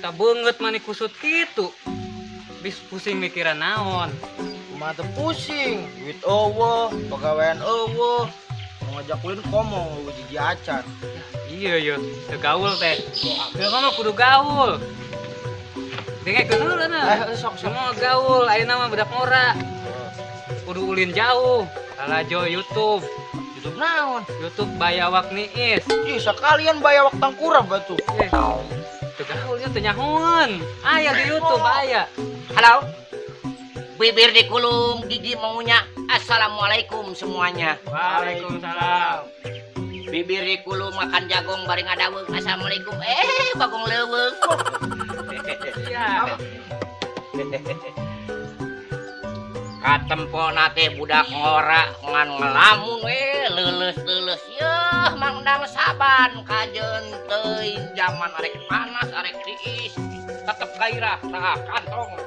Eta banget mani kusut kitu. Bis pusing mikiran naon. Kumaha teu pusing, duit eueuh, pagawean eueuh. Ngajak ulin komo hiji acan. Iya yo, teu gaul teh. Teu mah kudu gaul. Dengek heula na. Sok Semua gaul, ayeuna mah budak ngora. Kudu ulin jauh. Kalajo YouTube. YouTube naon? YouTube Bayawak Niis. Ih, sekalian bayawak tangkura batu. Teu gaul nya teu nyahoan. Aya di YouTube aya. Halo, bibir dikulum, gigi mengunyah. Assalamualaikum semuanya. Waalaikumsalam. Bibir dikulum, makan jagung bareng adaweng. Assalamualaikum. Bagong leuweung. Iya. Katempo nate budak ngora ngan ngelamun leuleus-leuleus. Yeuh, mangdang saban kajeun teuing zaman arek panas arek tiis. Tetep gairah. Nah, kantong.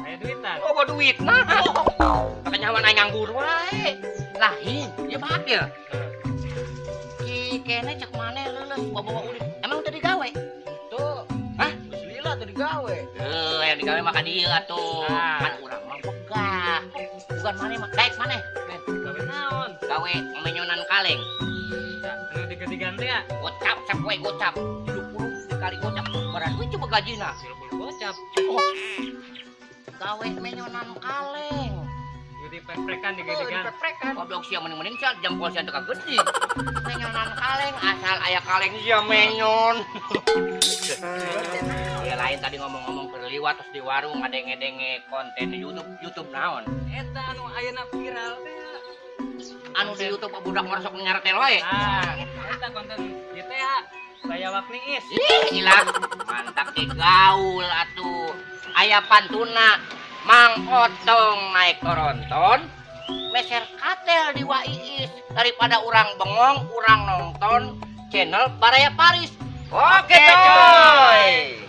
Aya duitan. Oh, duit nah. Katanya mana nganggur wae. Lahin, ieu bagel. Ki kene cek maneh leuleus bawa ulin. Emang tadi gawe? Tuh. Hah? Geus lila teu digawe. Yang digawe maka dia atuh. Ah. Kan urang mah pegah. Bukan maneh mah daek maneh. Gawe naon? Gawe menyonan kaleng. Anu diganti ya. Gocap sapoe gocap. 30 dikali gocap. Barang duit coba gajina. 30 gocap. Gawe menyonan kaleng. Ieu dipeprekan digedegan. Goblok sia mending-mending sia jempol sia teu kagede. Menyonan kaleng asal aya kaleng sia menyon. Ya lain tadi ngomong-ngomong berliwat terus di warung ngadenge-denge konten di YouTube naon. Eta anu ayeuna viral teh. Anu di YouTube budak ngeresok nyaretel wae. Eta konten ieu teh Bayawak Niis. Ih, gila. Mantap di gaul atuh. Aya pantuna Mang Otong naik tronton, meser katel di Waiis daripada urang bengong, urang nonton channel Baraya Paris. Oke, coy.